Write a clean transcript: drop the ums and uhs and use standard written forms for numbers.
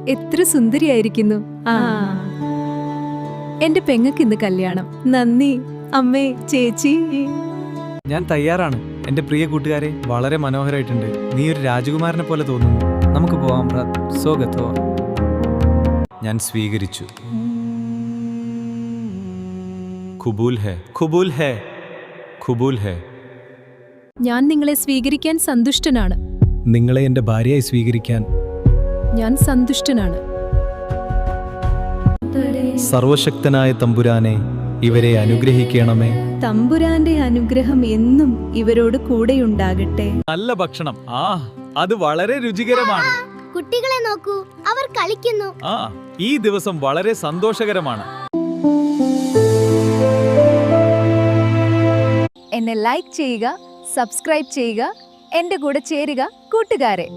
എത്ര സുന്ദരിയായിരിക്കുന്നു. ആ എന്റെ പെങ്ങക്ക് ഇന്ന് കല്യാണം. നന്ദി അമ്മേ, ചേച്ചി. ഞാൻ തയ്യാറാണ് എന്റെ പ്രിയ കൂട്ടുകാരെ. വളരെ മനോഹരമായിട്ടുണ്ട്. നീ ഒരു രാജകുമാരനെ പോലെ തോന്നുന്നു. നമുക്ക് പോവാം. സ്വാഗതം. ഞാൻ സ്വീകരിച്ചു. ഖുബൂൽ ഹേ, ഖുബൂൽ ഹേ, ഖുബൂൽ ഹേ. ഞാൻ നിങ്ങളെ സ്വീകരിക്കാൻ സന്തുഷ്ടനാണ്. നിങ്ങളെ എന്റെ ഭാര്യയായി സ്വീകരിക്കാൻ ഞാൻ സന്തുഷ്ടനാണ്. സർവശക്തനായ തമ്പുരാനെ, ഇവരെ അനുഗ്രഹിക്കണമേ. തമ്പുരാന്റെ അനുഗ്രഹം എന്നും ഇവരോട് കൂടെയുണ്ടാകട്ടെ. നല്ല ഭക്ഷണം. അത് വളരെ രുചികരമാണ്. കുട്ടികളെ നോക്കൂ, അവർ കളിക്കുന്നു. ഈ ദിവസം വളരെ സന്തോഷകരമാണ്. എന്നെ ലൈക്ക് ചെയ്യുക, സബ്സ്ക്രൈബ് ചെയ്യുക, എന്റെ കൂടെ ചേരുക കൂട്ടുകാരെ.